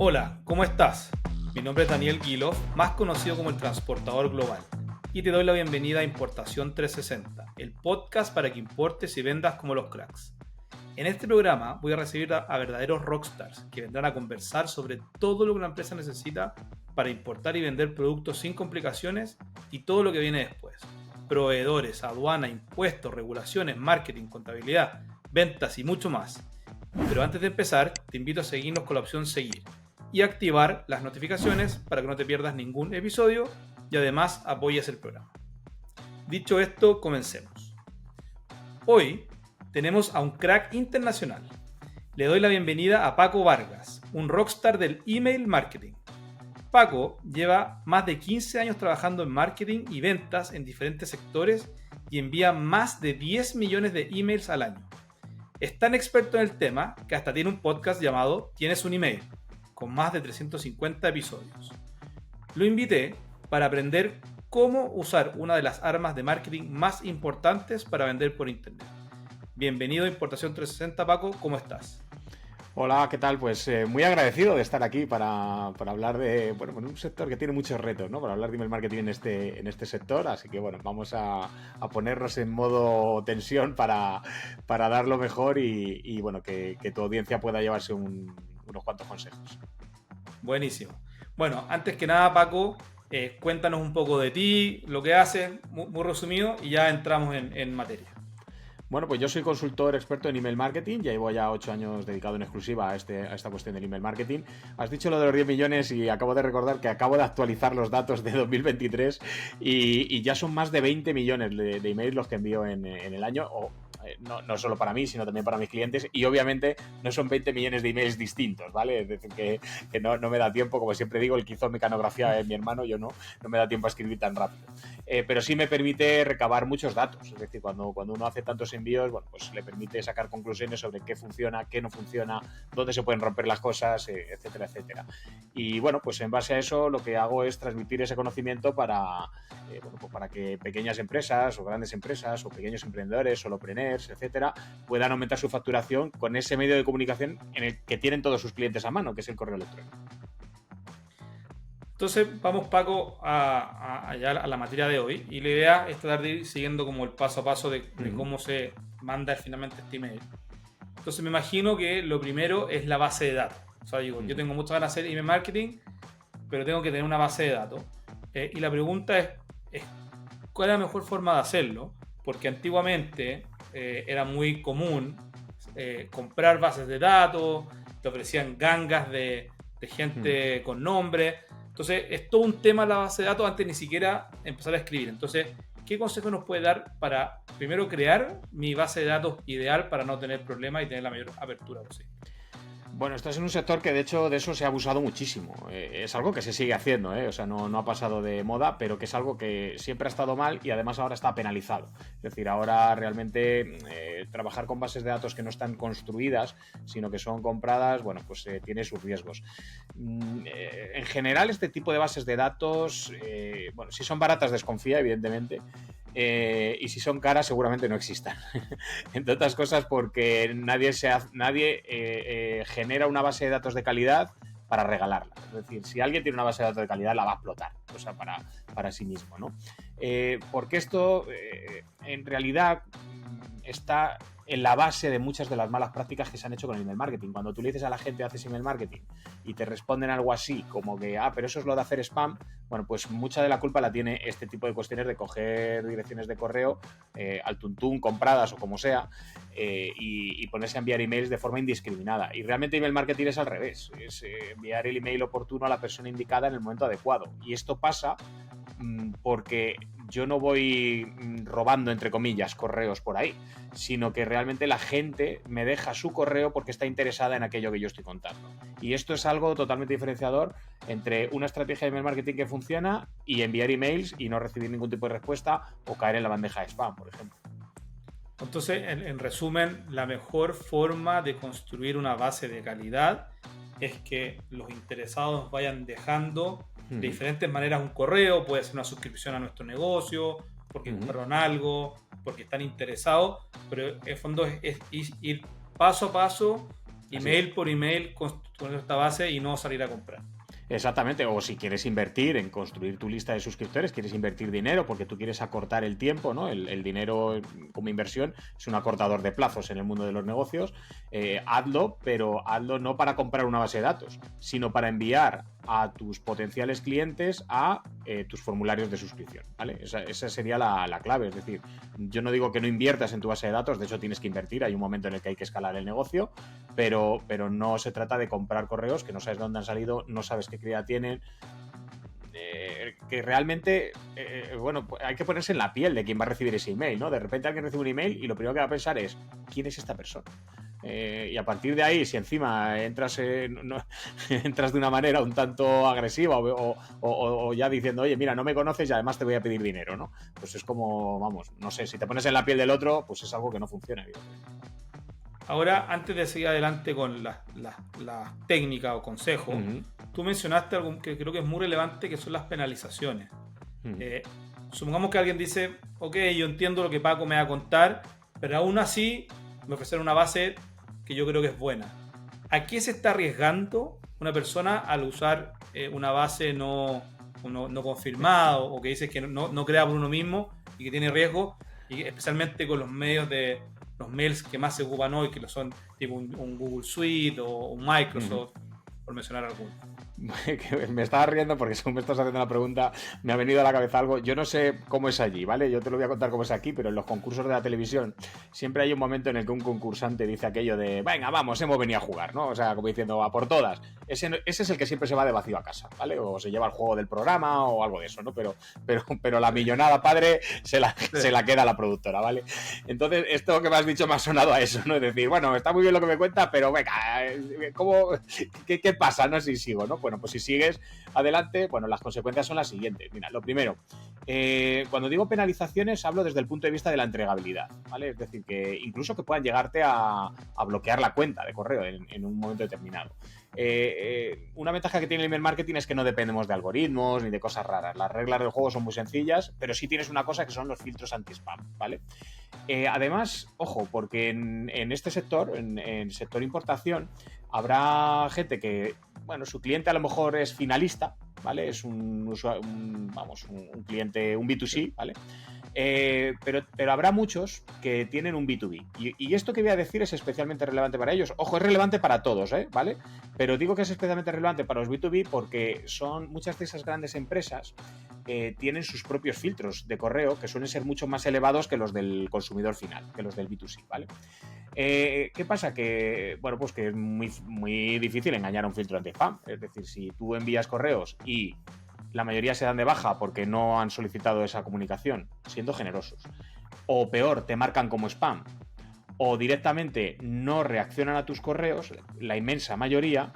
Hola, ¿cómo estás? Mi nombre es Daniel Guilov, más conocido como el Transportador Global, y te doy la bienvenida a Importación 360, el podcast para que importes y vendas como los cracks. En este programa voy a recibir a verdaderos rockstars que vendrán a conversar sobre todo lo que una empresa necesita para importar y vender productos sin complicaciones y todo lo que viene después. Proveedores, aduana, impuestos, regulaciones, marketing, contabilidad, ventas y mucho más. Pero antes de empezar, te invito a seguirnos con la opción seguir y activar las notificaciones para que no te pierdas ningún episodio y además apoyes el programa. Dicho esto, comencemos. Hoy tenemos a un crack internacional. Le doy la bienvenida a Paco Vargas, un rockstar del email marketing. Paco lleva más de 15 años trabajando en marketing y ventas en diferentes sectores y envía más de 10 millones de emails al año. Es tan experto en el tema que hasta tiene un podcast llamado Tienes un email, con más de 350 episodios. Lo invité para aprender cómo usar una de las armas de marketing más importantes para vender por internet. Bienvenido a Importación 360, Paco, ¿cómo estás? Hola, ¿qué tal? Pues muy agradecido de estar aquí para hablar de un sector que tiene muchos retos, ¿no? Para hablar de email marketing en este sector. Así que bueno, vamos a ponernos en modo tensión para dar lo mejor y bueno, que tu audiencia pueda llevarse unos cuantos consejos. Buenísimo. Bueno, antes que nada, Paco, cuéntanos un poco de ti, lo que haces, muy resumido, y ya entramos en materia. Bueno, pues yo soy consultor experto en email marketing, ya llevo ya 8 años dedicado en exclusiva a esta cuestión del email marketing. Has dicho lo de los 10 millones y acabo de recordar que acabo de actualizar los datos de 2023 y ya son más de 20 millones de emails los que envío en el año, no solo para mí, sino también para mis clientes, y obviamente no son 20 millones de emails distintos, ¿vale? Es decir, que no me da tiempo, como siempre digo, el que hizo mecanografía es mi hermano, yo no me da tiempo a escribir tan rápido. Pero sí me permite recabar muchos datos, es decir, cuando uno hace tantos envíos, bueno, pues le permite sacar conclusiones sobre qué funciona, qué no funciona, dónde se pueden romper las cosas, etcétera, etcétera. Y bueno, pues en base a eso lo que hago es transmitir ese conocimiento pues para que pequeñas empresas o grandes empresas o pequeños emprendedores, solopreneurs, etcétera, puedan aumentar su facturación con ese medio de comunicación en el que tienen todos sus clientes a mano, que es el correo electrónico. Entonces vamos, Paco, ya a la materia de hoy, y la idea es tratar de ir siguiendo como el paso a paso de cómo se manda finalmente este email. Entonces me imagino que lo primero es la base de datos. O sea, digo, yo tengo muchas ganas de hacer email marketing, pero tengo que tener una base de datos. Y la pregunta es, ¿cuál es la mejor forma de hacerlo? Porque antiguamente era muy común comprar bases de datos, te ofrecían gangas de gente con nombre. Entonces, es todo un tema la base de datos antes ni siquiera empezar a escribir. Entonces, ¿qué consejo nos puede dar para primero crear mi base de datos ideal para no tener problemas y tener la mayor apertura posible? Bueno, estás en un sector que de hecho de eso se ha abusado muchísimo. Es algo que se sigue haciendo, o sea, no ha pasado de moda, pero que es algo que siempre ha estado mal y además ahora está penalizado. Es decir, ahora realmente trabajar con bases de datos que no están construidas, sino que son compradas, bueno, pues tiene sus riesgos. En general, este tipo de bases de datos, bueno, si son baratas desconfía, evidentemente, y si son caras seguramente no existan. Entre otras cosas porque nadie genera una base de datos de calidad para regalarla. Es decir, si alguien tiene una base de datos de calidad, la va a explotar, o sea, para sí mismo, ¿no? Porque esto, en realidad, está en la base de muchas de las malas prácticas que se han hecho con el email marketing. Cuando tú le dices a la gente haces email marketing y te responden algo así como que, pero eso es lo de hacer spam, bueno, pues mucha de la culpa la tiene este tipo de cuestiones de coger direcciones de correo al tuntún, compradas o como sea, y ponerse a enviar emails de forma indiscriminada. Y realmente email marketing es al revés, es enviar el email oportuno a la persona indicada en el momento adecuado. Y esto pasa porque yo no voy robando, entre comillas, correos por ahí, sino que realmente la gente me deja su correo porque está interesada en aquello que yo estoy contando. Y esto es algo totalmente diferenciador entre una estrategia de email marketing que funciona y enviar emails y no recibir ningún tipo de respuesta o caer en la bandeja de spam, por ejemplo. Entonces, en resumen, la mejor forma de construir una base de calidad es que los interesados vayan dejando de diferentes maneras un correo, puede ser una suscripción a nuestro negocio, porque compraron algo, porque están interesados, pero en el fondo es ir paso a paso email por email con esta base y no salir a comprar. Exactamente, o si quieres invertir en construir tu lista de suscriptores, quieres invertir dinero porque tú quieres acortar el tiempo, ¿no? El dinero como inversión es un acortador de plazos en el mundo de los negocios. Hazlo, pero hazlo no para comprar una base de datos, sino para enviar a tus potenciales clientes a tus formularios de suscripción, ¿vale? Esa sería la clave. Es decir, yo no digo que no inviertas en tu base de datos, de hecho tienes que invertir, hay un momento en el que hay que escalar el negocio, pero no se trata de comprar correos que no sabes dónde han salido, no sabes qué calidad tienen, que realmente, bueno, hay que ponerse en la piel de quien va a recibir ese email, ¿no? De repente alguien recibe un email y lo primero que va a pensar es, ¿quién es esta persona? Y a partir de ahí, si encima entras entras de una manera un tanto agresiva o ya diciendo, oye, mira, no me conoces y además te voy a pedir dinero, ¿no? Pues es como, vamos, no sé, si te pones en la piel del otro, pues es algo que no funciona, evidentemente. Ahora, antes de seguir adelante con la técnica o consejo, tú mencionaste algo que creo que es muy relevante, que son las penalizaciones. Supongamos que alguien dice, ok, yo entiendo lo que Paco me va a contar, pero aún así me ofrecieron una base que yo creo que es buena. ¿A qué se está arriesgando una persona al usar una base no confirmada o que dice que no crea por uno mismo y que tiene riesgo, y especialmente con los medios de los mails que más se ocupan hoy, que lo son tipo un Google Suite o un Microsoft, por mencionar algunos? Me estaba riendo porque según me estás haciendo la pregunta me ha venido a la cabeza algo. Yo no sé cómo es allí, ¿vale? Yo te lo voy a contar cómo es aquí, pero en los concursos de la televisión siempre hay un momento en el que un concursante dice aquello de venga, vamos, hemos venido a jugar, ¿no? O sea, como diciendo, a por todas. Ese es el que siempre se va de vacío a casa, ¿vale? O se lleva el juego del programa o algo de eso, ¿no? Pero la millonada padre se la queda la productora, ¿vale? Entonces, esto que me has dicho me ha sonado a eso, ¿no? Es decir, bueno, está muy bien lo que me cuenta, pero venga, ¿qué pasa? No sé si sigo, ¿no? Bueno, pues si sigues adelante, bueno, las consecuencias son las siguientes. Mira, lo primero, cuando digo penalizaciones hablo desde el punto de vista de la entregabilidad, ¿vale? Es decir, que incluso que puedan llegarte a bloquear la cuenta de correo en un momento determinado. Una ventaja que tiene el email marketing es que no dependemos de algoritmos ni de cosas raras. Las reglas del juego son muy sencillas, pero sí tienes una cosa que son los filtros anti-spam, ¿vale? Además, ojo, porque en este sector, en el sector importación, habrá gente que, bueno, su cliente a lo mejor es finalista, ¿vale? Es un cliente, un B2C, ¿vale? Pero habrá muchos que tienen un B2B. Y esto que voy a decir es especialmente relevante para ellos. Ojo, es relevante para todos, ¿vale? Pero digo que es especialmente relevante para los B2B porque muchas de esas grandes empresas tienen sus propios filtros de correo que suelen ser mucho más elevados que los del consumidor final, que los del B2C, ¿vale? ¿Qué pasa? Que, bueno, pues que es muy, muy difícil engañar a un filtro anti-spam. Es decir, si tú envías correos y la mayoría se dan de baja porque no han solicitado esa comunicación, siendo generosos, o peor, te marcan como spam, o directamente no reaccionan a tus correos, la inmensa mayoría,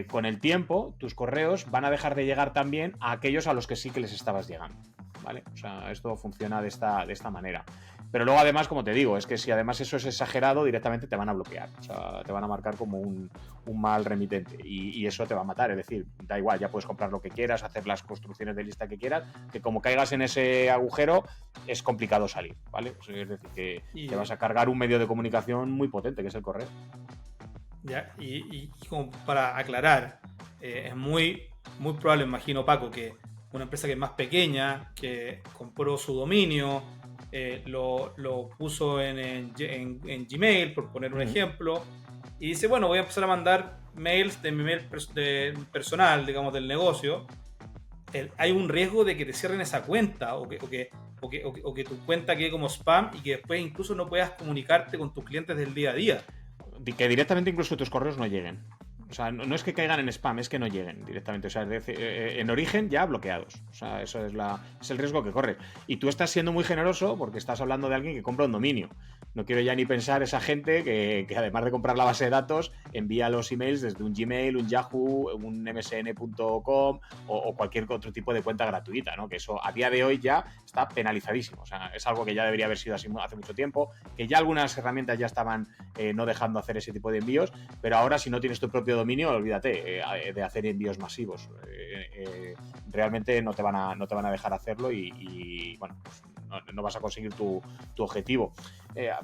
con el tiempo tus correos van a dejar de llegar también a aquellos a los que sí que les estabas llegando, ¿vale? O sea, esto funciona de esta manera. Pero luego además, como te digo, es que si además eso es exagerado, directamente te van a bloquear. O sea, te van a marcar como un mal remitente y eso te va a matar. Es decir, da igual, ya puedes comprar lo que quieras, hacer las construcciones de lista que quieras, que como caigas en ese agujero es complicado salir, ¿vale? O sea, es decir, que te vas a cargar un medio de comunicación muy potente, que es el correo. Ya, y como para aclarar, es muy probable, imagino, Paco, que una empresa que es más pequeña, que compró su dominio, lo puso en Gmail, por poner un ejemplo, y dice, bueno, voy a empezar a mandar mails de mi mail personal, digamos, del negocio. Hay un riesgo de que te cierren esa cuenta o que tu cuenta quede como spam y que después incluso no puedas comunicarte con tus clientes del día a día. Que directamente incluso tus correos no lleguen. O sea, no es que caigan en spam, es que no lleguen directamente. O sea, en origen ya bloqueados. O sea, eso es el riesgo que corres. Y tú estás siendo muy generoso porque estás hablando de alguien que compra un dominio. No quiero ya ni pensar esa gente que además de comprar la base de datos, envía los emails desde un Gmail, un Yahoo, un msn.com o cualquier otro tipo de cuenta gratuita, ¿no? Que eso a día de hoy ya está penalizadísimo. O sea, es algo que ya debería haber sido así hace mucho tiempo, que ya algunas herramientas ya estaban no dejando hacer ese tipo de envíos, pero ahora si no tienes tu propio dominio, olvídate de hacer envíos masivos. Realmente no te van a dejar hacerlo y bueno, pues no vas a conseguir tu objetivo.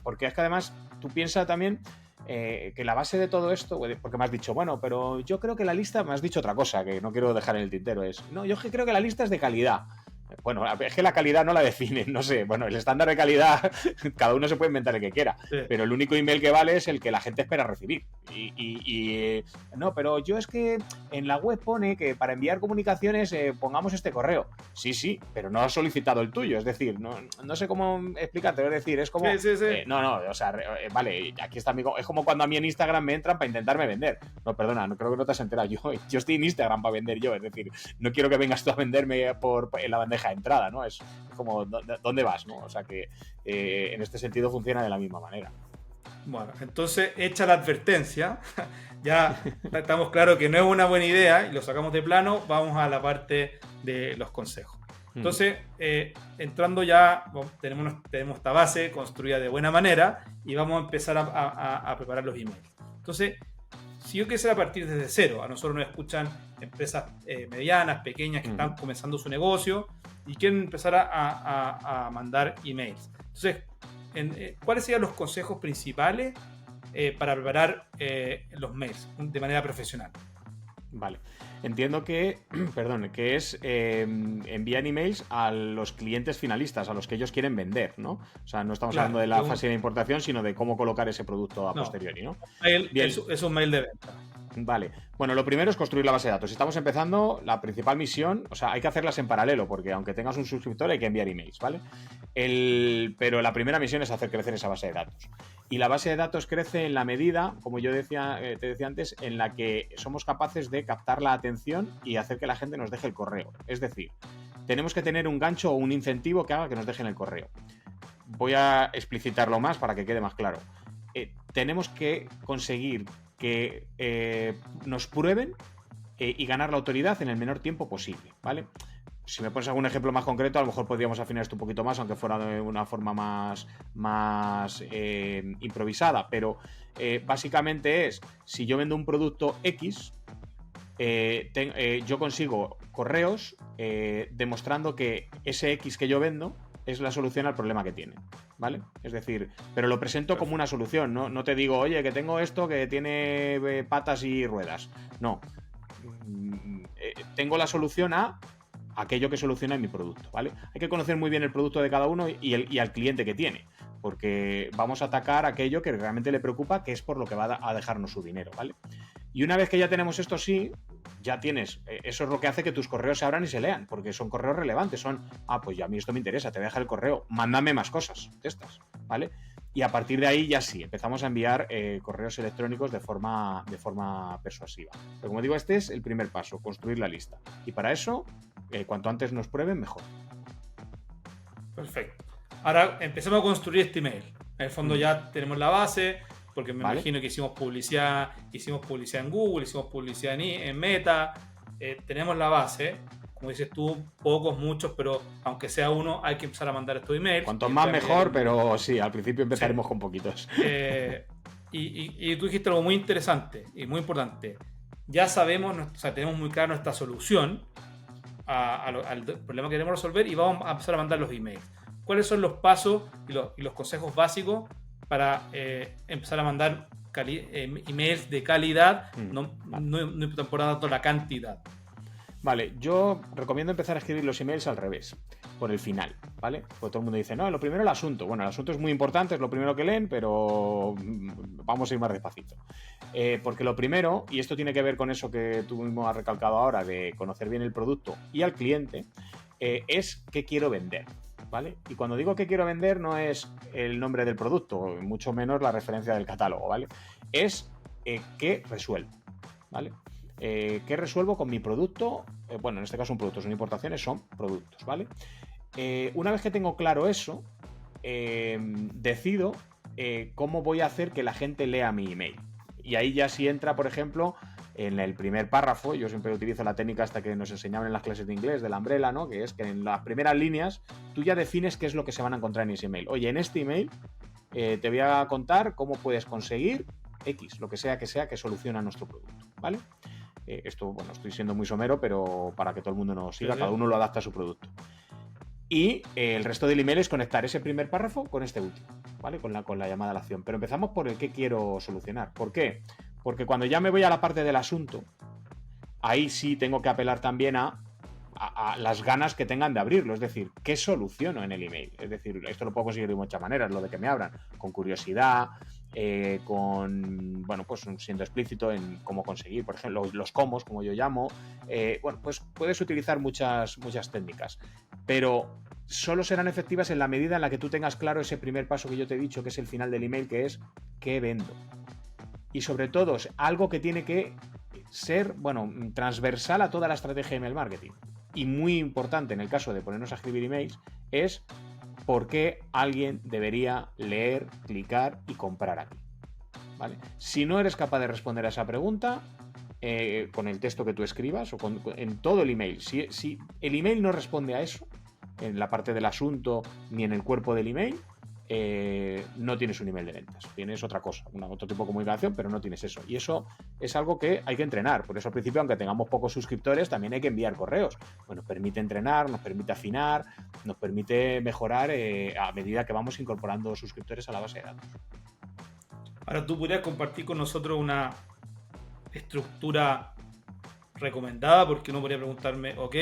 Porque es que además tú piensas también que la base de todo esto, porque me has dicho, bueno, pero yo creo que la lista, me has dicho otra cosa que no quiero dejar en el tintero, no, yo creo que la lista es de calidad. Bueno, es que la calidad no la definen, no sé. Bueno, el estándar de calidad, cada uno se puede inventar el que quiera, sí. Pero el único email que vale es el que la gente espera recibir. No, pero yo es que en la web pone que para enviar comunicaciones pongamos este correo. Sí, pero no has solicitado el tuyo. Es decir, no sé cómo explicarte. Es decir, es como... Sí. No, o sea, vale, aquí está mi... Es como cuando a mí en Instagram me entran para intentarme vender. No, perdona, no creo que no te has enterado. Yo estoy en Instagram para vender yo. Es decir, no quiero que vengas tú a venderme en la bandeja de entrada, ¿no? Es como, ¿dónde vas? ¿No? O sea que en este sentido funciona de la misma manera. Bueno, entonces, hecha la advertencia, ya estamos claros que no es una buena idea y lo sacamos de plano, vamos a la parte de los consejos. Entonces, entrando ya, bueno, tenemos esta base construida de buena manera y vamos a empezar a preparar los emails. Entonces, si yo quisiera partir desde cero, a nosotros nos escuchan empresas medianas, pequeñas, que están comenzando su negocio y quieren empezar a mandar emails. Entonces, ¿cuáles serían los consejos principales para preparar los mails de manera profesional? Vale. Entiendo que, que es envían emails a los clientes finalistas, a los que ellos quieren vender, ¿no? O sea, no estamos hablando de la fase de importación, sino de cómo colocar ese producto a posteriori, ¿no? Es un mail de venta. Vale. Bueno, lo primero es construir la base de datos. Si estamos empezando, la principal misión, o sea, hay que hacerlas en paralelo, porque aunque tengas un suscriptor hay que enviar emails, ¿vale? Pero la primera misión es hacer crecer esa base de datos. Y la base de datos crece en la medida, como yo te decía antes, en la que somos capaces de captar la atención y hacer que la gente nos deje el correo. Es decir, tenemos que tener un gancho o un incentivo que haga que nos dejen el correo. Voy a explicitarlo más para que quede más claro. Tenemos que conseguir que nos prueben y ganar la autoridad en el menor tiempo posible, ¿vale? Si me pones algún ejemplo más concreto, a lo mejor podríamos afinar esto un poquito más, aunque fuera de una forma más improvisada, pero básicamente es, si yo vendo un producto X, yo consigo correos demostrando que ese X que yo vendo es la solución al problema que tiene, ¿vale? Es decir, pero lo presento como una solución, no te digo, oye, que tengo esto que tiene patas y ruedas. No. Tengo la solución a aquello que soluciona en mi producto, ¿vale? Hay que conocer muy bien el producto de cada uno y al cliente que tiene, porque vamos a atacar aquello que realmente le preocupa, que es por lo que va a dejarnos su dinero, ¿vale? Y una vez que ya tenemos esto, sí, ya tienes, eso es lo que hace que tus correos se abran y se lean, porque son correos relevantes, pues ya a mí esto me interesa, te voy a dejar el correo, mándame más cosas de estas, ¿vale? Y a partir de ahí ya sí, empezamos a enviar correos electrónicos de forma persuasiva. Pero como digo, este es el primer paso, construir la lista. Y para eso, cuanto antes nos prueben, mejor. Perfecto. Ahora empecemos a construir este email. En el fondo ya tenemos la base, porque me imagino que hicimos publicidad en Google, hicimos publicidad en Meta, tenemos la base. Como dices tú, pocos, muchos, pero aunque sea uno, hay que empezar a mandar estos emails. Cuanto más mejor, pero sí, al principio empezaremos con poquitos. Y tú dijiste algo muy interesante y muy importante. Ya sabemos, o sea, tenemos muy clara nuestra solución al problema que queremos resolver y vamos a empezar a mandar los emails. ¿Cuáles son los pasos y los consejos básicos para empezar a mandar emails de calidad, no importa toda la cantidad? Vale, yo recomiendo empezar a escribir los emails al revés, por el final, ¿vale? Porque todo el mundo dice, no, lo primero el asunto. Bueno, el asunto es muy importante, es lo primero que leen, pero vamos a ir más despacito. Porque lo primero, y esto tiene que ver con eso que tú mismo has recalcado ahora, de conocer bien el producto y al cliente, es qué quiero vender, ¿vale? Y cuando digo qué quiero vender no es el nombre del producto, mucho menos la referencia del catálogo, ¿vale? Es qué resuelvo, ¿vale? ¿Qué resuelvo con mi producto? Bueno, en este caso un producto, son importaciones, son productos, ¿vale? Una vez que tengo claro eso, decido cómo voy a hacer que la gente lea mi email. Y ahí ya sí entra, por ejemplo, en el primer párrafo, yo siempre utilizo la técnica hasta que nos enseñaban en las clases de inglés, de la umbrella, ¿no? Que es que en las primeras líneas tú ya defines qué es lo que se van a encontrar en ese email. Oye, en este email te voy a contar cómo puedes conseguir X, lo que sea que soluciona nuestro producto, ¿vale? Esto, bueno, estoy siendo muy somero, pero para que todo el mundo nos siga, cada uno lo adapta a su producto. Y el resto del email es conectar ese primer párrafo con este último, ¿vale? Con la llamada a la acción. Pero empezamos por el que quiero solucionar. ¿Por qué? Porque cuando ya me voy a la parte del asunto, ahí sí tengo que apelar también a las ganas que tengan de abrirlo, es decir, ¿qué soluciono en el email? Es decir, esto lo puedo conseguir de muchas maneras, lo de que me abran, con curiosidad, pues siendo explícito en cómo conseguir, por ejemplo, los comos, como yo llamo, pues puedes utilizar muchas técnicas, pero solo serán efectivas en la medida en la que tú tengas claro ese primer paso que yo te he dicho, que es el final del email, que es ¿qué vendo? Y sobre todo, algo que tiene que ser, transversal a toda la estrategia de email marketing. Y muy importante en el caso de ponernos a escribir emails es por qué alguien debería leer, clicar y comprar aquí, ¿vale? Si no eres capaz de responder a esa pregunta con el texto que tú escribas o en todo el email, si el email no responde a eso, en la parte del asunto ni en el cuerpo del email, no tienes un email de ventas, tienes otra cosa, otro tipo de comunicación, pero no tienes eso. Y eso es algo que hay que entrenar. Por eso al principio, aunque tengamos pocos suscriptores, también hay que enviar correos. Pues nos permite entrenar, nos permite afinar, nos permite mejorar a medida que vamos incorporando suscriptores a la base de datos. Ahora, tú podrías compartir con nosotros una estructura recomendada, porque uno podría preguntarme, ok,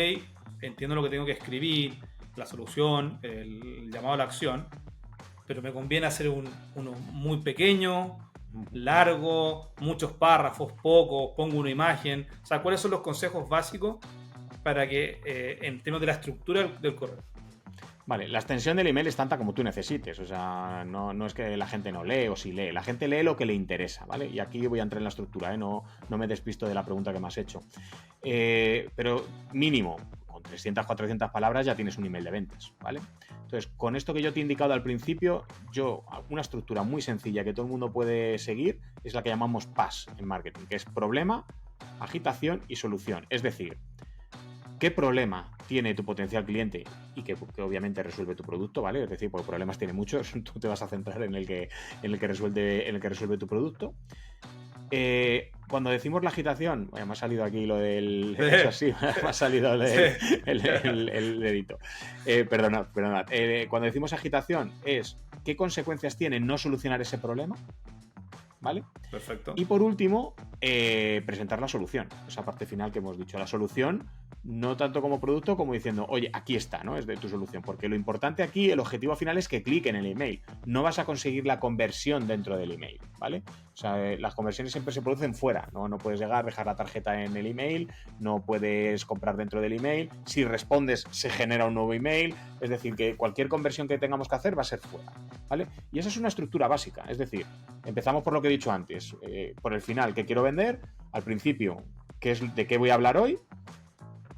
entiendo lo que tengo que escribir, la solución, el llamado a la acción, pero me conviene hacer uno muy pequeño, largo, muchos párrafos, pocos, pongo una imagen. O sea, ¿cuáles son los consejos básicos para que en términos de la estructura del correo? Vale, la extensión del email es tanta como tú necesites, o sea, no es que la gente no lee o sí lee, la gente lee lo que le interesa, ¿vale? Y aquí voy a entrar en la estructura, no me despisto de la pregunta que me has hecho. Pero mínimo, con 300, 400 palabras ya tienes un email de ventas, ¿vale? Entonces, con esto que yo te he indicado al principio, una estructura muy sencilla que todo el mundo puede seguir es la que llamamos PAS en marketing, que es problema, agitación y solución. Es decir, ¿qué problema tiene tu potencial cliente y que obviamente resuelve tu producto, ¿vale? Es decir, porque problemas tiene muchos, tú te vas a centrar en el que resuelve tu producto. Cuando decimos la agitación, me ha salido aquí lo del... Eso sí, me ha salido el dedito. Perdonad. Cuando decimos agitación es ¿qué consecuencias tiene no solucionar ese problema? ¿Vale? Perfecto. Y por último, presentar la solución, esa parte final que hemos dicho. La solución, no tanto como producto como diciendo, oye, aquí está, ¿no? Es de tu solución. Porque lo importante aquí, el objetivo final es que cliquen en el email. No vas a conseguir la conversión dentro del email, ¿vale? O sea, las conversiones siempre se producen fuera, ¿no? No puedes llegar, dejar la tarjeta en el email, no puedes comprar dentro del email. Si respondes, se genera un nuevo email. Es decir, que cualquier conversión que tengamos que hacer va a ser fuera, ¿vale? Y esa es una estructura básica. Es decir, empezamos por lo que he dicho antes, por el final, ¿qué quiero vender? Al principio, ¿de qué voy a hablar hoy?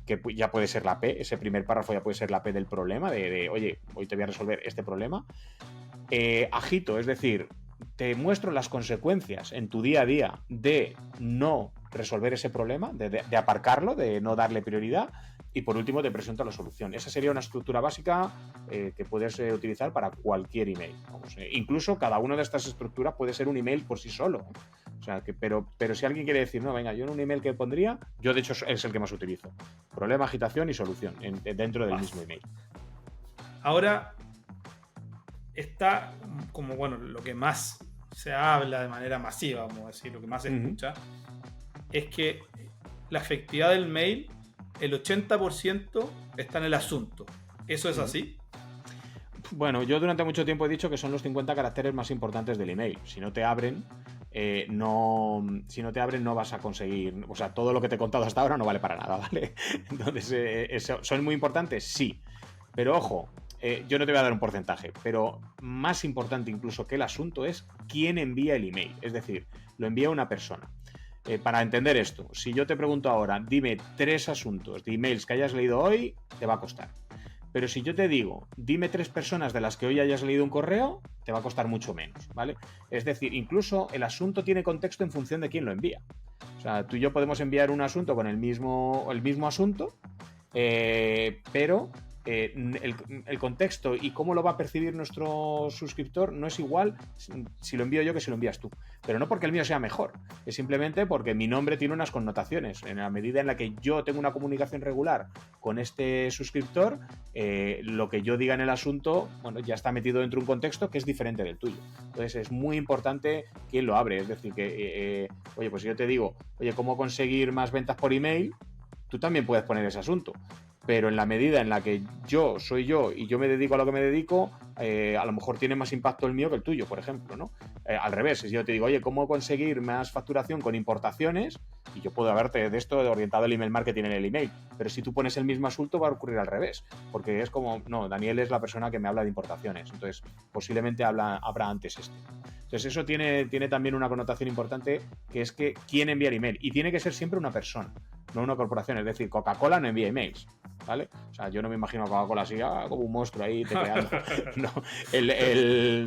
Que ya puede ser la P, ese primer párrafo ya puede ser la P del problema, de oye, hoy te voy a resolver este problema. Agito, es decir, te muestro las consecuencias en tu día a día de no resolver ese problema, de aparcarlo, de no darle prioridad. Y por último te presento la solución. Esa sería una estructura básica que puedes utilizar para cualquier email. Incluso cada una de estas estructuras puede ser un email por sí solo. O sea, pero si alguien quiere decir, no, venga, yo en un email que pondría, yo de hecho es el que más utilizo. Problema, agitación y solución dentro del mismo email. Ahora está como, lo que más se habla de manera masiva, vamos a decir, lo que más se escucha, es que la efectividad del mail, el 80% está en el asunto. ¿Eso es así? Bueno, yo durante mucho tiempo he dicho que son los 50 caracteres más importantes del email. Si no te abren, no vas a conseguir... O sea, todo lo que te he contado hasta ahora no vale para nada, ¿vale? Entonces, ¿son muy importantes? Sí. Pero ojo, yo no te voy a dar un porcentaje, pero más importante incluso que el asunto es quién envía el email. Es decir, lo envía una persona. Para entender esto, si yo te pregunto ahora, dime 3 asuntos de emails que hayas leído hoy, te va a costar. Pero si yo te digo, dime 3 personas de las que hoy hayas leído un correo, te va a costar mucho menos, ¿vale? Es decir, incluso el asunto tiene contexto en función de quién lo envía. O sea, tú y yo podemos enviar un asunto con el mismo asunto, pero el contexto y cómo lo va a percibir nuestro suscriptor no es igual si lo envío yo que si lo envías tú. Pero no porque el mío sea mejor, es simplemente porque mi nombre tiene unas connotaciones. En la medida en la que yo tengo una comunicación regular con este suscriptor, lo que yo diga en el asunto, bueno, ya está metido dentro de un contexto que es diferente del tuyo. Entonces es muy importante quién lo abre. Es decir, que, oye, pues si yo te digo, oye, ¿cómo conseguir más ventas por email? Tú también puedes poner ese asunto. Pero en la medida en la que yo soy yo y yo me dedico a lo que me dedico, a lo mejor tiene más impacto el mío que el tuyo, por ejemplo, ¿no? Al revés, si yo te digo, oye, ¿cómo conseguir más facturación con importaciones? Y yo puedo haberte de esto orientado al email marketing en el email, pero si tú pones el mismo asunto va a ocurrir al revés, porque es como, no, Daniel es la persona que me habla de importaciones, entonces posiblemente habrá antes esto. Entonces eso tiene también una connotación importante, que es que quién envía el email, y tiene que ser siempre una persona, no una corporación. Es decir, Coca-Cola no envía emails, ¿vale? O sea, yo no me imagino a Coca-Cola así, como un monstruo ahí tecleando.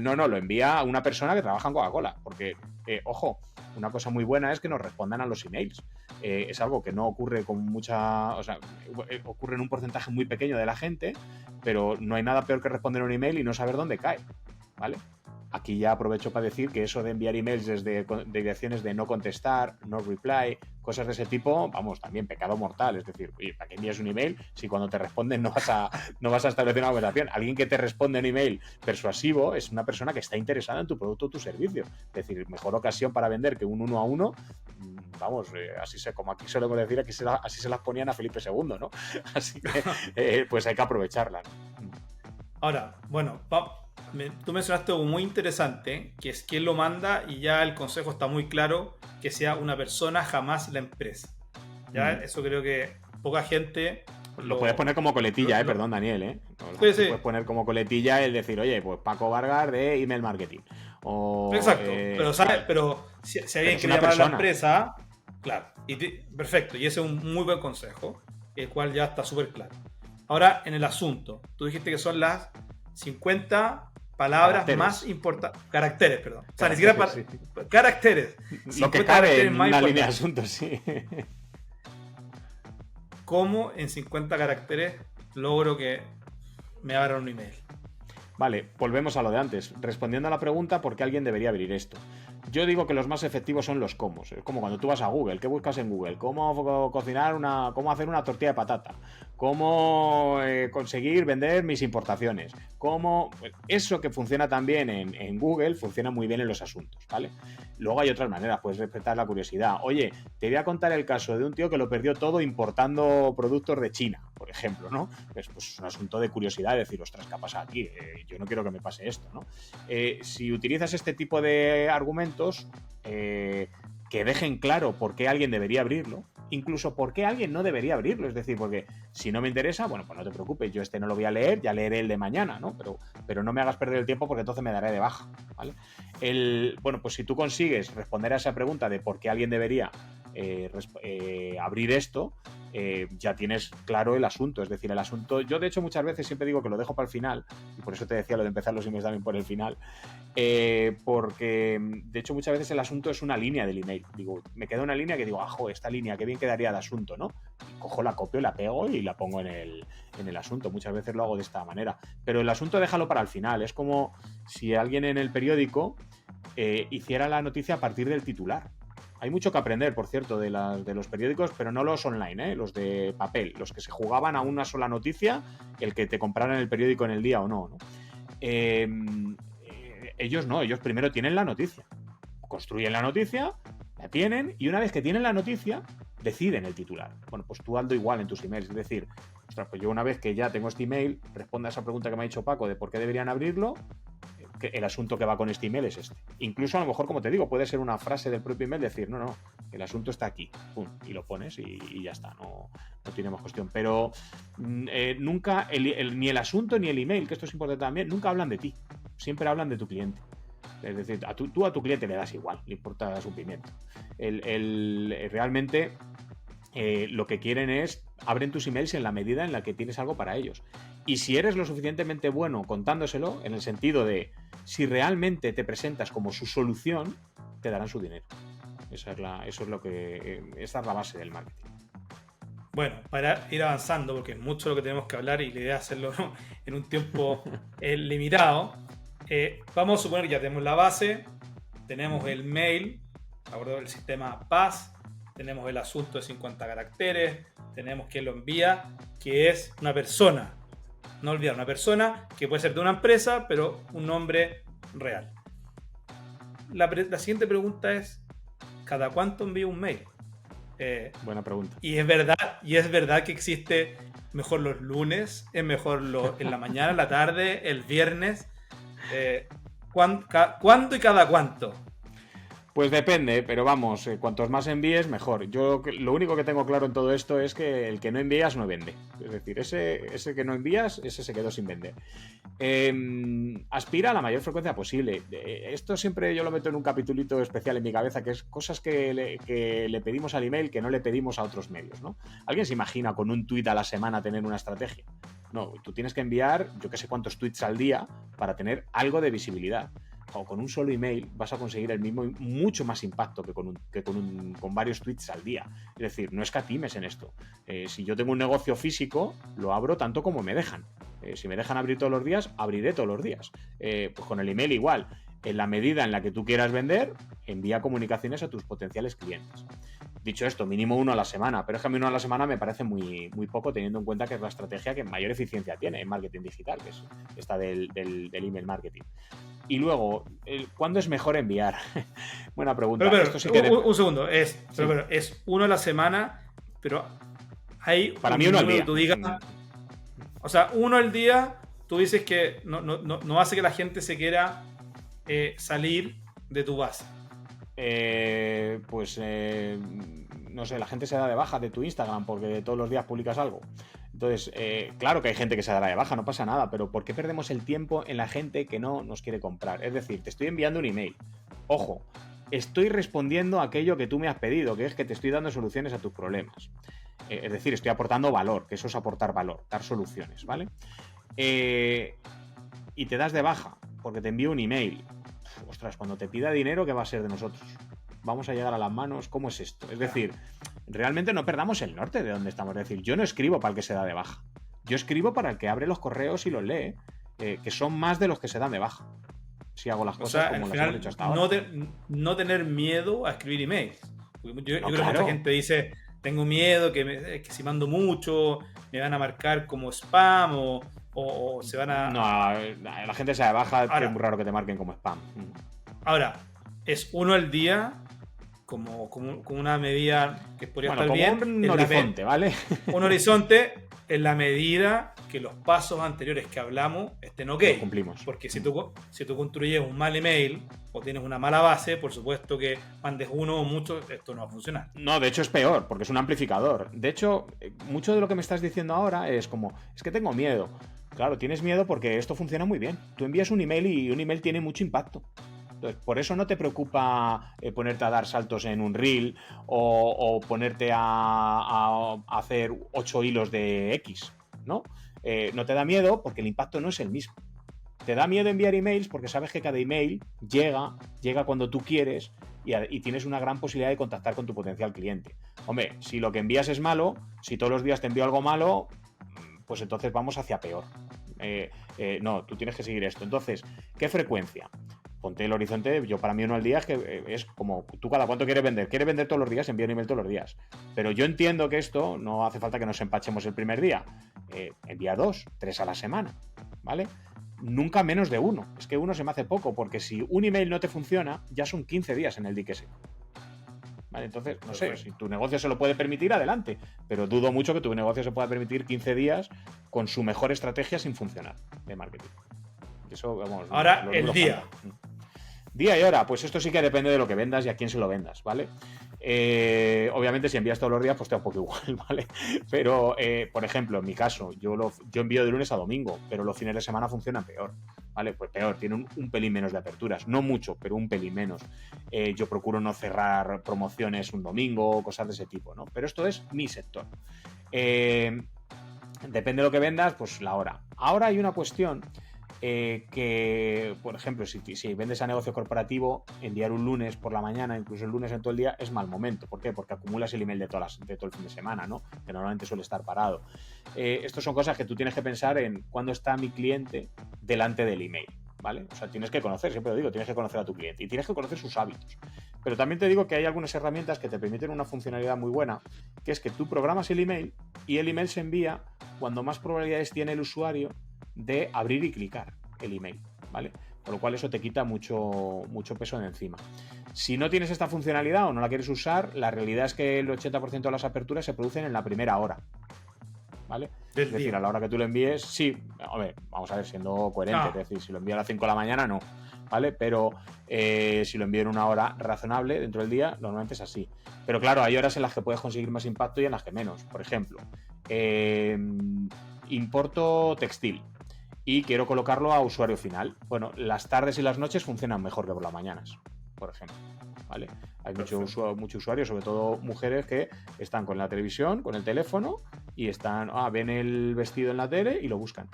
No, lo envía a una persona que trabaja en Coca-Cola, porque, ojo, una cosa muy buena es que nos respondan a los emails. Es algo que no ocurre con mucha... O sea, ocurre en un porcentaje muy pequeño de la gente, pero no hay nada peor que responder un email y no saber dónde cae, ¿vale? Aquí ya aprovecho para decir que eso de enviar emails desde direcciones de no contestar, no reply, cosas de ese tipo, vamos, también pecado mortal. Es decir, oye, ¿para qué envías un email si cuando te responden no vas a establecer una conversación? Alguien que te responde un email persuasivo es una persona que está interesada en tu producto o tu servicio. Es decir, mejor ocasión para vender que un 1 a 1. Vamos, como aquí solemos decir, así se las ponían a Felipe II, ¿no? Así que pues hay que aprovecharla, ¿no? Ahora, bueno, tú mencionaste algo muy interesante, que es quién lo manda, y ya el consejo está muy claro, que sea una persona, jamás la empresa. ¿Ya? Eso creo que poca gente... Lo puedes poner como coletilla, perdón, Daniel, Sí. Puedes poner como coletilla el decir, oye, pues Paco Vargas de email marketing. Exacto, pero si alguien quiere llamar a la empresa, claro, perfecto, y ese es un muy buen consejo, el cual ya está súper claro. Ahora, en el asunto, tú dijiste que son las 50 palabras caracteres más importantes. Caracteres, perdón. O sea, ni siquiera caracteres. Lo que cabe en una línea de asuntos, sí. ¿Cómo en 50 caracteres logro que me abran un email? Vale, volvemos a lo de antes. Respondiendo a la pregunta, ¿por qué alguien debería abrir esto? Yo digo que los más efectivos son los cómo. Es como cuando tú vas a Google, ¿qué buscas en Google? ¿Cómo cómo hacer una tortilla de patata? ¿Cómo conseguir vender mis importaciones? Eso que funciona también en Google funciona muy bien en los asuntos, ¿vale? Luego hay otras maneras, puedes respetar la curiosidad. Oye, te voy a contar el caso de un tío que lo perdió todo importando productos de China, por ejemplo, ¿no? Pues es un asunto de curiosidad, de decir, ostras, ¿qué ha pasado aquí? Yo no quiero que me pase esto, ¿no? Si utilizas este tipo de argumentos que dejen claro por qué alguien debería abrirlo, incluso por qué alguien no debería abrirlo, es decir, porque si no me interesa, bueno, pues no te preocupes, yo no lo voy a leer, ya leeré el de mañana, ¿no? Pero no me hagas perder el tiempo porque entonces me daré de baja, ¿vale? Bueno, pues si tú consigues responder a esa pregunta de por qué alguien debería abrir esto, ya tienes claro el asunto. Es decir, el asunto, yo de hecho muchas veces siempre digo que lo dejo para el final, y por eso te decía lo de empezar los emails también por el final, porque de hecho muchas veces el asunto es una línea del email. Digo, me queda una línea que digo, esta línea, qué bien quedaría de asunto, ¿no? Y cojo, la copio, la pego y la pongo en el asunto. Muchas veces lo hago de esta manera, pero el asunto déjalo para el final. Es como si alguien en el periódico hiciera la noticia a partir del titular. Hay mucho que aprender, por cierto, de los periódicos, pero no los online, los de papel, los que se jugaban a una sola noticia, el que te compraran el periódico en el día o no, ¿no? Ellos no, ellos primero tienen la noticia, construyen la noticia, la tienen, y una vez que tienen la noticia, deciden el titular. Bueno, pues tú hazlo igual en tus emails, es decir, ostras, pues yo una vez que ya tengo este email, responda a esa pregunta que me ha dicho Paco de por qué deberían abrirlo, que el asunto que va con este email es este. Incluso a lo mejor, como te digo, puede ser una frase del propio email, decir, no, el asunto está aquí, pum, y lo pones y ya está, no tiene más cuestión. Pero nunca, ni el asunto ni el email, que esto es importante también, nunca hablan de ti, siempre hablan de tu cliente. Es decir, tú a tu cliente le das igual, le importa su pimiento. Realmente lo que quieren es, abren tus emails en la medida en la que tienes algo para ellos. Y si eres lo suficientemente bueno contándoselo, en el sentido de, si realmente te presentas como su solución, te darán su dinero. Esa es la base del marketing. Bueno, para ir avanzando, porque es mucho lo que tenemos que hablar y la idea es hacerlo, ¿no?, en un tiempo limitado, vamos a suponer que ya tenemos la base, tenemos el mail, ¿de acuerdo?, el sistema PAS, tenemos el asunto de 50 caracteres, tenemos quien lo envía, que es una persona. No olvidar, una persona que puede ser de una empresa, pero un nombre real. La siguiente pregunta es: ¿cada cuánto envío un mail? Buena pregunta. Y es verdad que existe mejor los lunes, es mejor en la mañana, en la tarde, el viernes. ¿Cuándo y cada cuánto? Pues depende, pero vamos, cuantos más envíes, mejor. Yo lo único que tengo claro en todo esto es que el que no envías no vende. Es decir, ese que no envías, ese se quedó sin vender. Aspira a la mayor frecuencia posible. Esto siempre yo lo meto en un capitulito especial en mi cabeza, que es cosas que le pedimos al email que no le pedimos a otros medios, ¿no? ¿Alguien se imagina con un tuit a la semana tener una estrategia? No, tú tienes que enviar yo que sé cuántos tweets al día para tener algo de visibilidad. O con un solo email vas a conseguir el mismo, mucho más impacto que con varios tweets al día. Es decir, no escatimes en esto. Si yo tengo un negocio físico, lo abro tanto como me dejan. Si me dejan abrir todos los días, abriré todos los días. Pues con el email igual. En la medida en la que tú quieras vender, envía comunicaciones a tus potenciales clientes. Dicho esto, mínimo uno a la semana, pero es que a mí uno a la semana me parece muy poco, teniendo en cuenta que es la estrategia que mayor eficiencia tiene en marketing digital, que es esta del email marketing. Y luego, ¿cuándo es mejor enviar? Buena pregunta. Pero, esto sí que un segundo, es uno a la semana, pero hay para mí uno al día. Tú digas, o sea, uno al día, tú dices que no hace que la gente se quiera salir de tu base. No sé, la gente se da de baja de tu Instagram porque todos los días publicas algo. Entonces, claro que hay gente que se dará de baja, no pasa nada, pero ¿por qué perdemos el tiempo en la gente que no nos quiere comprar? Es decir, te estoy enviando un email. Ojo, estoy respondiendo a aquello que tú me has pedido, que es que te estoy dando soluciones a tus problemas. Es decir, estoy aportando valor, que eso es aportar valor, dar soluciones, ¿vale? Y te das de baja porque te envío un email. Ostras, cuando te pida dinero, ¿qué va a ser de nosotros? ¿Vamos a llegar a las manos? ¿Cómo es esto? Es decir, realmente no perdamos el norte de donde estamos. Es decir, yo no escribo para el que se da de baja. Yo escribo para el que abre los correos y los lee, que son más de los que se dan de baja. Si hago las cosas como las hemos hecho hasta ahora. No tener miedo a escribir emails. Yo creo que mucha gente dice, tengo miedo que si mando mucho, me van a marcar como spam o se van a... No, la gente se da de baja, ahora, es muy raro que te marquen como spam. Ahora, es uno al día como una medida que podría estar bien. Un horizonte, ¿vale? Un horizonte en la medida que los pasos anteriores que hablamos estén ok. Los cumplimos. Porque si tú construyes un mal email o tienes una mala base, por supuesto que mandes uno o muchos, esto no va a funcionar. No, de hecho es peor, porque es un amplificador. De hecho, mucho de lo que me estás diciendo ahora es que tengo miedo. Claro, tienes miedo porque esto funciona muy bien. Tú envías un email y un email tiene mucho impacto. Entonces, por eso no te preocupa ponerte a dar saltos en un reel o ponerte a hacer 8 hilos de X, ¿no? No te da miedo porque el impacto no es el mismo. Te da miedo enviar emails porque sabes que cada email llega cuando tú quieres y tienes una gran posibilidad de contactar con tu potencial cliente. Hombre, si lo que envías es malo, si todos los días te envío algo malo, pues entonces vamos hacia peor. No, tú tienes que seguir esto. Entonces, ¿qué frecuencia? Ponte el horizonte, yo para mí uno al día es como, tú cada cuánto quieres vender. ¿Quieres vender todos los días? Envía un email todos los días. Pero yo entiendo que esto no hace falta que nos empachemos el primer día. Envía 2, 3 a la semana, ¿vale? Nunca menos de 1. Es que 1 se me hace poco, porque si un email no te funciona, ya son 15 días en el dique seco. ¿Vale? Entonces, no sé, si tu negocio se lo puede permitir, adelante. Pero dudo mucho que tu negocio se pueda permitir 15 días con su mejor estrategia sin funcionar de marketing. Eso, vamos, ahora, el día. Día y hora, pues esto sí que depende de lo que vendas y a quién se lo vendas, ¿vale? Obviamente si envías todos los días, pues te da un poco igual, ¿vale? Pero, por ejemplo, en mi caso, yo envío de lunes a domingo, pero los fines de semana funcionan peor, ¿vale? Pues peor, tienen un pelín menos de aperturas, no mucho, pero un pelín menos. Yo procuro no cerrar promociones un domingo, cosas de ese tipo, ¿no? Pero esto es mi sector. Depende de lo que vendas, pues la hora. Ahora hay una cuestión que, por ejemplo, si vendes a negocio corporativo, enviar un lunes por la mañana, incluso el lunes en todo el día, es mal momento. ¿Por qué? Porque acumulas el email de todo el fin de semana, ¿no? Que normalmente suele estar parado. Estas son cosas que tú tienes que pensar en cuándo está mi cliente delante del email, ¿vale? O sea, tienes que conocer, siempre lo digo, tienes que conocer a tu cliente y tienes que conocer sus hábitos. Pero también te digo que hay algunas herramientas que te permiten una funcionalidad muy buena, que es que tú programas el email y el email se envía cuando más probabilidades tiene el usuario de abrir y clicar el email, ¿vale? Con lo cual eso te quita mucho peso de encima. Si no tienes esta funcionalidad o no la quieres usar, la realidad es que el 80% de las aperturas se producen en la primera hora, ¿vale? Es decir, a la hora que tú lo envíes, sí, a ver, vamos a ver, siendo coherente, es decir, si lo envío a las 5 de la mañana, no, ¿vale? Pero si lo envío en una hora razonable dentro del día, normalmente es así. Pero claro, hay horas en las que puedes conseguir más impacto y en las que menos. Por ejemplo, importo textil y quiero colocarlo a usuario final. Bueno, las tardes y las noches funcionan mejor que por las mañanas, por ejemplo, ¿vale? Hay mucho usuario, sobre todo mujeres, que están con la televisión, con el teléfono y ven el vestido en la tele y lo buscan,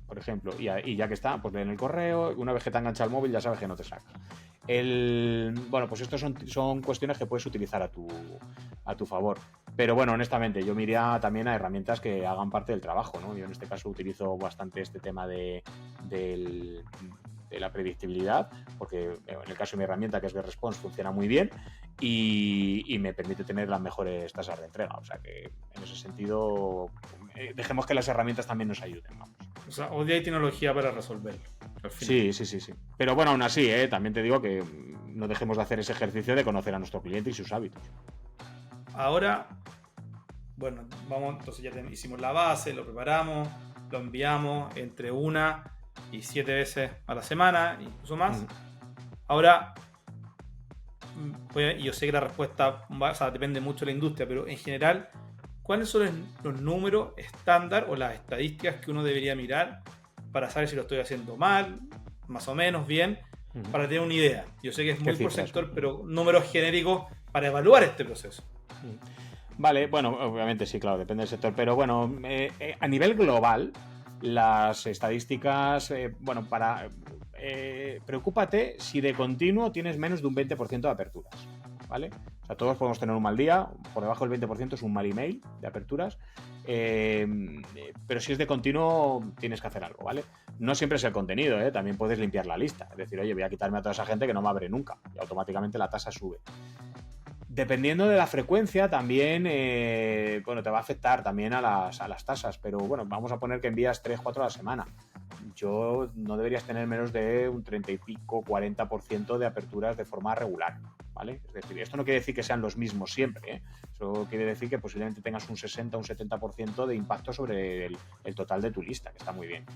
por ejemplo, y ya que está, pues leen el correo. Una vez que te engancha el móvil ya sabes que no te saca. Bueno, pues estos son cuestiones que puedes utilizar a tu favor. Pero bueno, honestamente, yo me iría también a herramientas que hagan parte del trabajo, ¿no? Yo en este caso utilizo bastante este tema de la predictibilidad, porque en el caso de mi herramienta, que es GetResponse, funciona muy bien y me permite tener las mejores tasas de entrega. O sea que en ese sentido, dejemos que las herramientas también nos ayuden, vamos. O sea, hoy hay tecnología para resolverlo. Sí. Pero bueno, aún así, también te digo que no dejemos de hacer ese ejercicio de conocer a nuestro cliente y sus hábitos. Ahora, bueno, entonces ya hicimos la base, lo preparamos, lo enviamos entre 1 y 7 veces a la semana, incluso más. Ahora, yo sé que la respuesta depende mucho de la industria, pero en general, ¿cuáles son los números estándar o las estadísticas que uno debería mirar para saber si lo estoy haciendo mal, más o menos bien, para tener una idea? Yo sé que es muy por sector, pero números genéricos para evaluar este proceso. Vale, bueno, obviamente sí, claro, depende del sector, pero bueno, a nivel global, las estadísticas, preocúpate si de continuo tienes menos de un 20% de aperturas, ¿vale? O sea, todos podemos tener un mal día, por debajo del 20% es un mal email de aperturas, pero si es de continuo tienes que hacer algo, ¿vale? No siempre es el contenido, también puedes limpiar la lista, es decir, oye, voy a quitarme a toda esa gente que no me abre nunca y automáticamente la tasa sube. Dependiendo de la frecuencia también, te va a afectar también a las tasas, pero bueno, vamos a poner que envías 3-4 a la semana. Yo no deberías tener menos de un 30 y pico, 40% de aperturas de forma regular, ¿vale? Es decir, esto no quiere decir que sean los mismos siempre, ¿eh? Eso quiere decir que posiblemente tengas un 60 o un 70% de impacto sobre el total de tu lista, que está muy bien.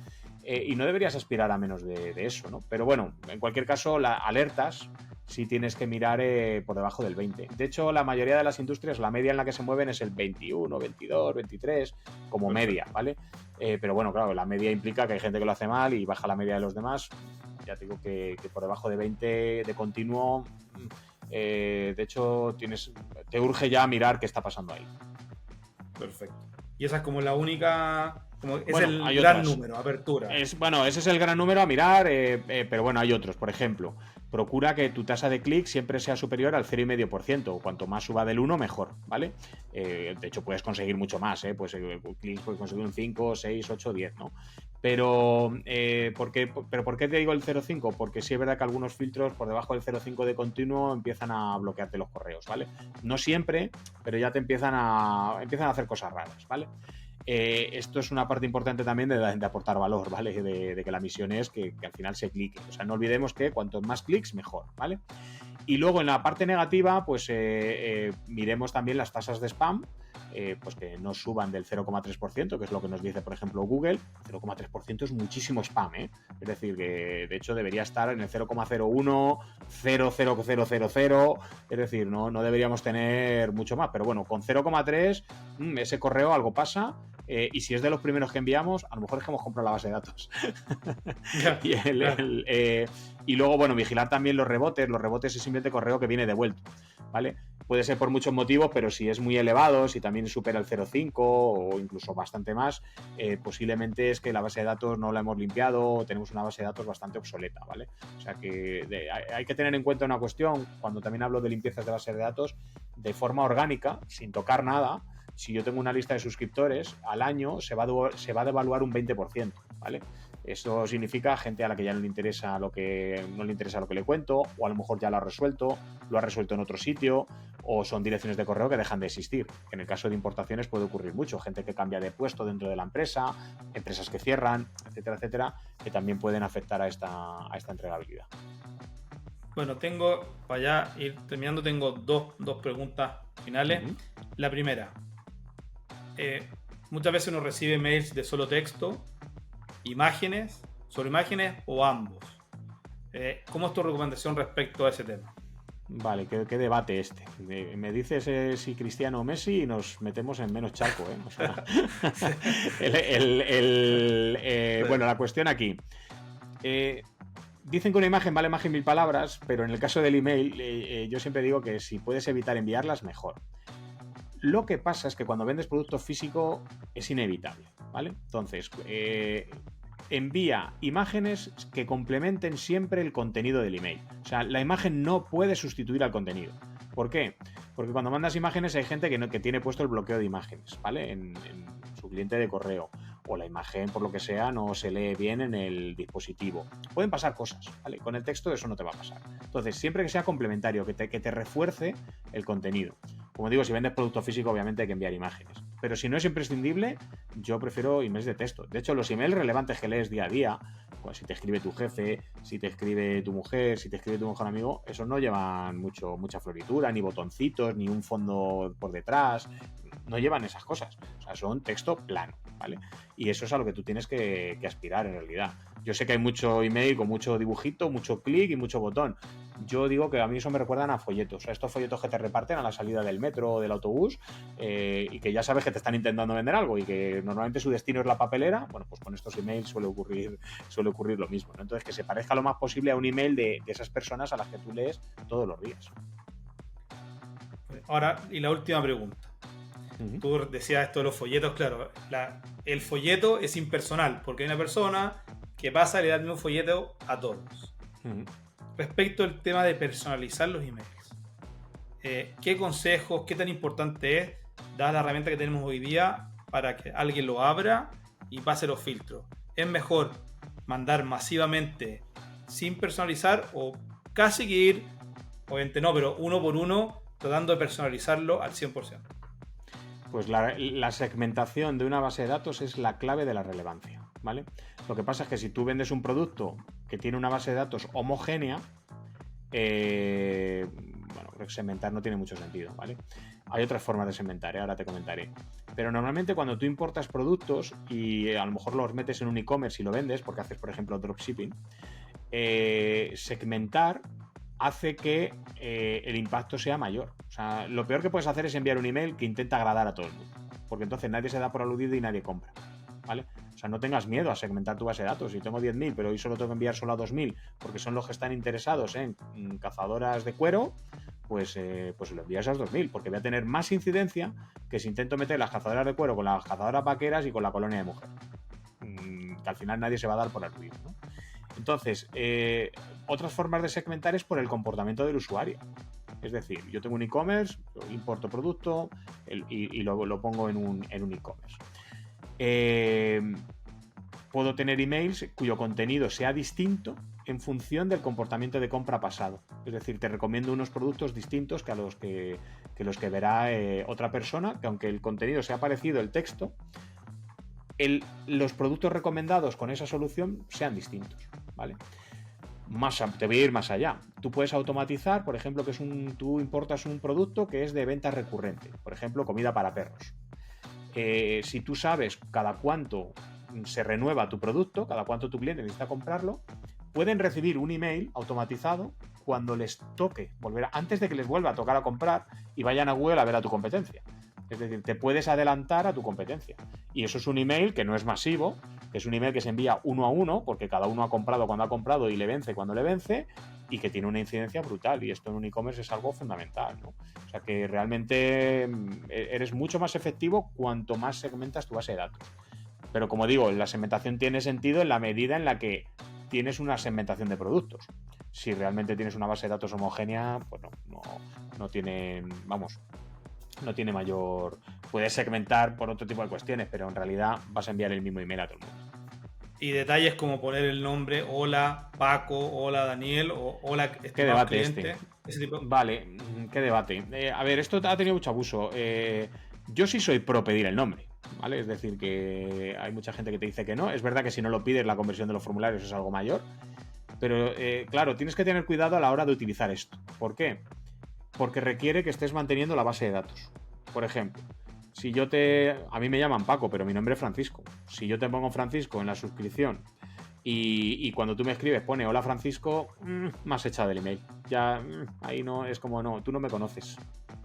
Y no deberías aspirar a menos de eso, ¿no? Pero bueno, en cualquier caso, alertas sí tienes que mirar por debajo del 20. De hecho, la mayoría de las industrias, la media en la que se mueven es el 21, 22, 23, como media, ¿vale? Pero bueno, claro, la media implica que hay gente que lo hace mal y baja la media de los demás. Ya te digo que por debajo de 20 de continuo, de hecho, te urge ya mirar qué está pasando ahí. Perfecto. Y esa es como la única... es el gran número, apertura. Ese es el gran número a mirar, pero bueno, hay otros. Por ejemplo, procura que tu tasa de clic siempre sea superior al 0,5%. Cuanto más suba del 1, mejor, ¿vale? De hecho, puedes conseguir mucho más, pues clics puedes conseguir un 5, 6, 8, 10, ¿no? Pero ¿por qué te digo el 0,5? Porque sí es verdad que algunos filtros por debajo del 0,5 de continuo empiezan a bloquearte los correos, ¿vale? No siempre, pero ya te empiezan a hacer cosas raras, ¿vale? Esto es una parte importante también de aportar valor, ¿vale? De que la misión es que al final se clique. O sea, no olvidemos que cuanto más clics, mejor, ¿vale? Y luego en la parte negativa, pues miremos también las tasas de spam, pues que no suban del 0,3%, que es lo que nos dice, por ejemplo, Google. 0,3% es muchísimo spam, ¿eh? Es decir, que de hecho debería estar en el 0,01, 0,0000, es decir, no deberíamos tener mucho más. Pero bueno, con 0,3 ese correo algo pasa Y si es de los primeros que enviamos, a lo mejor es que hemos comprado la base de datos. Y luego, bueno, vigilar también los rebotes. Los rebotes es simplemente correo que viene devuelto, ¿vale? Puede ser por muchos motivos, pero si es muy elevado, si también supera el 0,5 o incluso bastante más, posiblemente es que la base de datos no la hemos limpiado o tenemos una base de datos bastante obsoleta, ¿vale? O sea que hay que tener en cuenta una cuestión, cuando también hablo de limpiezas de base de datos, de forma orgánica, sin tocar nada. Si yo tengo una lista de suscriptores, al año se va a devaluar un 20%, ¿vale? Eso significa gente a la que ya no le interesa lo que le cuento, o a lo mejor ya lo ha resuelto en otro sitio, o son direcciones de correo que dejan de existir. En el caso de importaciones puede ocurrir mucho, gente que cambia de puesto dentro de la empresa, empresas que cierran, etcétera, etcétera, que también pueden afectar a esta entregabilidad. Bueno, para ya ir terminando, tengo dos preguntas finales. Uh-huh. La primera, muchas veces uno recibe mails de solo texto, sobre imágenes o ambos. ¿Cómo es tu recomendación respecto a ese tema? Vale, qué debate este. Me dices si Cristiano o Messi y nos metemos en menos charco, ¿eh? O sea, bueno, la cuestión aquí. Dicen que una imagen vale más que 1000 palabras, pero en el caso del email, yo siempre digo que si puedes evitar enviarlas, mejor. Lo que pasa es que cuando vendes producto físico es inevitable, ¿vale? Entonces, envía imágenes que complementen siempre el contenido del email. O sea, la imagen no puede sustituir al contenido. ¿Por qué? Porque cuando mandas imágenes hay gente que tiene puesto el bloqueo de imágenes, ¿vale? En su cliente de correo. O la imagen, por lo que sea, no se lee bien en el dispositivo. Pueden pasar cosas, ¿vale? Con el texto eso no te va a pasar. Entonces, siempre que sea complementario, que te refuerce el contenido. Como digo, si vendes producto físico, obviamente hay que enviar imágenes. Pero si no es imprescindible, yo prefiero emails de texto. De hecho, los emails relevantes que lees día a día, pues si te escribe tu jefe, si te escribe tu mujer, si te escribe tu mejor amigo, esos no llevan mucha floritura, ni botoncitos, ni un fondo por detrás. No llevan esas cosas. O sea, son texto plano, ¿vale? Y eso es a lo que tú tienes que aspirar en realidad. Yo sé que hay mucho email con mucho dibujito, mucho clic y mucho botón. Yo digo que a mí eso me recuerdan a folletos. O sea, estos folletos que te reparten a la salida del metro o del autobús y que ya sabes que te están intentando vender algo y que normalmente su destino es la papelera. Bueno, pues con estos emails suele ocurrir lo mismo, ¿no? Entonces, que se parezca lo más posible a un email de esas personas a las que tú lees todos los días. Ahora, y la última pregunta. Uh-huh. Tú decías esto de los folletos, claro. El folleto es impersonal porque hay una persona que pasa y le da el mismo folleto a todos. Uh-huh. Respecto al tema de personalizar los emails, ¿qué consejos, qué tan importante es, dada la herramienta que tenemos hoy día, para que alguien lo abra y pase los filtros? ¿Es mejor mandar masivamente sin personalizar o casi que ir, obviamente no, pero uno por uno, tratando de personalizarlo al 100%? Pues la segmentación de una base de datos es la clave de la relevancia, ¿vale? Lo que pasa es que si tú vendes un producto que tiene una base de datos homogénea, bueno, segmentar no tiene mucho sentido, ¿vale? Hay otras formas de segmentar, ahora te comentaré. Pero normalmente cuando tú importas productos y a lo mejor los metes en un e-commerce y lo vendes, porque haces, por ejemplo, dropshipping, segmentar hace que el impacto sea mayor. O sea, lo peor que puedes hacer es enviar un email que intenta agradar a todo el mundo, porque entonces nadie se da por aludido y nadie compra, ¿vale? O sea, no tengas miedo a segmentar tu base de datos. Si tengo 10.000, pero hoy solo tengo que enviar solo a 2.000, porque son los que están interesados en cazadoras de cuero, pues lo envías a los 2.000, porque voy a tener más incidencia que si intento meter las cazadoras de cuero con las cazadoras vaqueras y con la colonia de mujer. Que al final nadie se va a dar por aludido, ¿no? Entonces, otras formas de segmentar es por el comportamiento del usuario. Es decir, yo tengo un e-commerce, importo producto y lo pongo en un e-commerce. Puedo tener emails cuyo contenido sea distinto en función del comportamiento de compra pasado. Es decir, te recomiendo unos productos distintos que los que verá otra persona, que aunque el contenido sea parecido, el texto, los productos recomendados con esa solución sean distintos, ¿vale? Te voy a ir más allá. Tú puedes automatizar, por ejemplo, tú importas un producto que es de venta recurrente, por ejemplo, comida para perros. Si tú sabes cada cuánto se renueva tu producto, cada cuánto tu cliente necesita comprarlo, pueden recibir un email automatizado cuando les toque volver, antes de que les vuelva a tocar a comprar y vayan a Google a ver a tu competencia. Es decir, te puedes adelantar a tu competencia. Y eso es un email que no es masivo, que es un email que se envía uno a uno, porque cada uno ha comprado cuando ha comprado y le vence cuando le vence, y que tiene una incidencia brutal. Y esto en un e-commerce es algo fundamental, ¿no? O sea que realmente eres mucho más efectivo cuanto más segmentas tu base de datos. Pero como digo, la segmentación tiene sentido en la medida en la que tienes una segmentación de productos. Si realmente tienes una base de datos homogénea, pues no tiene, vamos, no tiene mayor... Puedes segmentar por otro tipo de cuestiones, pero en realidad vas a enviar el mismo email a todo el mundo. Y detalles como poner el nombre, hola Paco, hola Daniel, o hola ¿Qué debate cliente. Ese tipo... Vale, qué debate. A ver, esto ha tenido mucho abuso. Yo sí soy pro pedir el nombre, ¿vale? Es decir, que hay mucha gente que te dice que no. Es verdad que si no lo pides, la conversión de los formularios es algo mayor. Pero, claro, tienes que tener cuidado a la hora de utilizar esto. ¿Por qué? Porque requiere que estés manteniendo la base de datos. Por ejemplo, si yo a mí me llaman Paco, pero mi nombre es Francisco. Si yo te pongo Francisco en la suscripción y cuando tú me escribes pone hola Francisco, me has echado del email. Ya ahí no, es como no, tú no me conoces.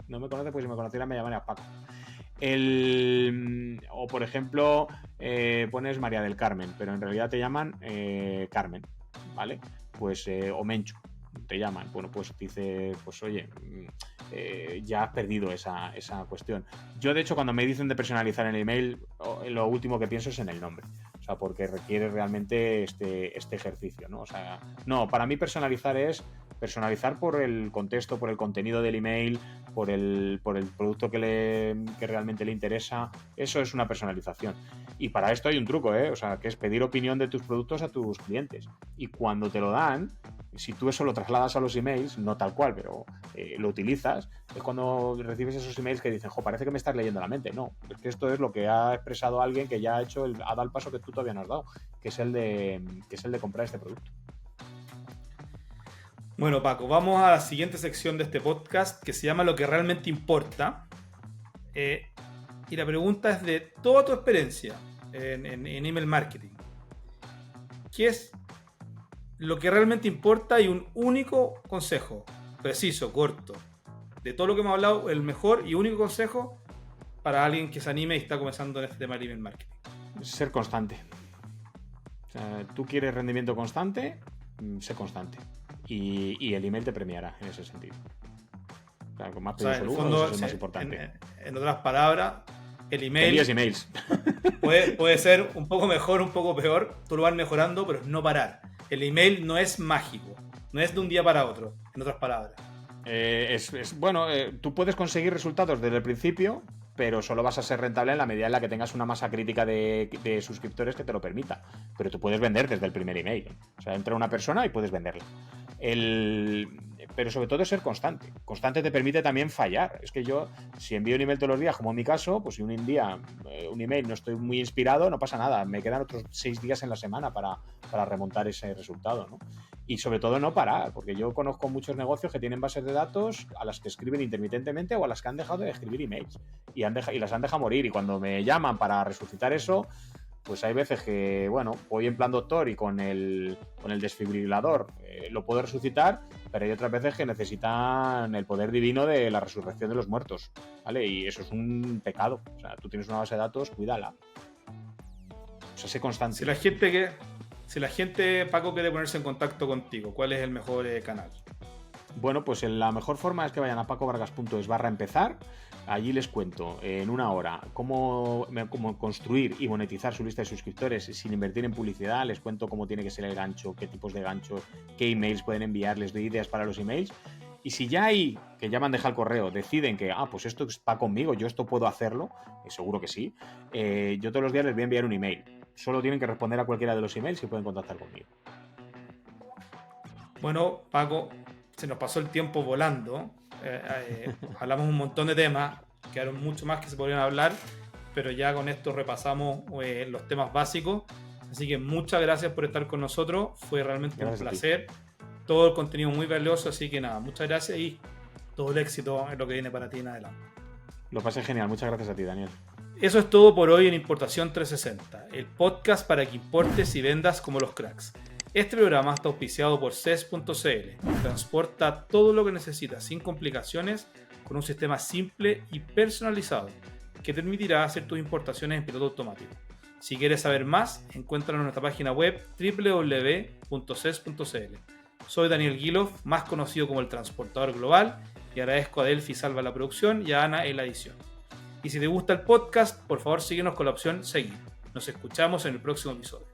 No me conoces, pues si me conociera me llamaría Paco. O por ejemplo, pones María del Carmen, pero en realidad te llaman Carmen, ¿vale? Pues o Menchu, te llaman. Bueno, pues dice, pues oye, ya has perdido esa cuestión. Yo, de hecho, cuando me dicen de personalizar en el email, lo último que pienso es en el nombre. O sea, porque requiere realmente este ejercicio, ¿no? O sea, no, para mí personalizar es personalizar por el contexto, por el contenido del email, por el producto que realmente le interesa. Eso es una personalización. Y para esto hay un truco, ¿eh? O sea, que es pedir opinión de tus productos a tus clientes. Y cuando te lo dan, si tú eso lo trasladas a los emails, no tal cual, pero lo utilizas, es cuando recibes esos emails que dicen, jo, parece que me estás leyendo la mente. No, es que esto es lo que ha expresado alguien que ya ha dado el paso que tú todavía no has dado, que es el de comprar este producto. Bueno, Paco, vamos a la siguiente sección de este podcast que se llama Lo que realmente importa. Y la pregunta es de toda tu experiencia en email marketing. ¿Qué es lo que realmente importa y un único consejo, preciso, corto, de todo lo que hemos hablado, el mejor y único consejo para alguien que se anime y está comenzando en este tema de email marketing? Ser constante. O sea, tú quieres rendimiento constante, sé constante. Y el email te premiará en ese sentido. O sea, con más pedidos soludos, eso es más importante. En otras palabras, el email... Envías emails. Puede ser un poco mejor, un poco peor, tú lo vas mejorando, pero no parar. El email no es mágico, no es de un día para otro, en otras palabras. Bueno, tú puedes conseguir resultados desde el principio, pero solo vas a ser rentable en la medida en la que tengas una masa crítica de suscriptores que te lo permita. Pero tú puedes vender desde el primer email. O sea, entra una persona y puedes venderla. Pero sobre todo es ser constante. Constante te permite también fallar. Es que yo, si envío un email todos los días, como en mi caso, pues si un día un email no estoy muy inspirado, no pasa nada. Me quedan otros 6 días en la semana para remontar ese resultado, ¿no? Y sobre todo no parar, porque yo conozco muchos negocios que tienen bases de datos a las que escriben intermitentemente o a las que han dejado de escribir emails y las han dejado morir. Y cuando me llaman para resucitar eso, pues hay veces que, bueno, voy en plan doctor y con el desfibrilador lo puedo resucitar, pero hay otras veces que necesitan el poder divino de la resurrección de los muertos, ¿vale? Y eso es un pecado. O sea, tú tienes una base de datos, cuídala. O sea, sé constante. Si la gente, Paco, quiere ponerse en contacto contigo, ¿cuál es el mejor canal? Bueno, pues la mejor forma es que vayan a pacovargas.es/empezar. Allí les cuento en una hora cómo construir y monetizar su lista de suscriptores sin invertir en publicidad. Les cuento cómo tiene que ser el gancho, qué tipos de ganchos, qué emails pueden enviar, les doy ideas para los emails. Y si ya hay, que ya me han dejado el correo, deciden que, pues esto va conmigo, yo esto puedo hacerlo, seguro que sí, yo todos los días les voy a enviar un email. Solo tienen que responder a cualquiera de los emails y pueden contactar conmigo. Bueno, Paco, se nos pasó el tiempo volando. Hablamos un montón de temas, quedaron mucho más que se podrían hablar, pero ya con esto repasamos los temas básicos. Así que muchas gracias por estar con nosotros, fue realmente un placer. Todo el contenido muy valioso, así que nada, muchas gracias y todo el éxito en lo que viene para ti en adelante. Lo pasé genial, muchas gracias a ti, Daniel. Eso es todo por hoy en Importación 360, el podcast para que importes y vendas como los cracks. Este programa está auspiciado por CES.cl. Transporta todo lo que necesitas sin complicaciones con un sistema simple y personalizado que te permitirá hacer tus importaciones en piloto automático. Si quieres saber más, encuéntranos en nuestra página web www.ces.cl. Soy Daniel Giloff, más conocido como el Transportador Global, y agradezco a Delphi Salva la producción y a Ana en la edición. Y si te gusta el podcast, por favor síguenos con la opción seguir. Nos escuchamos en el próximo episodio.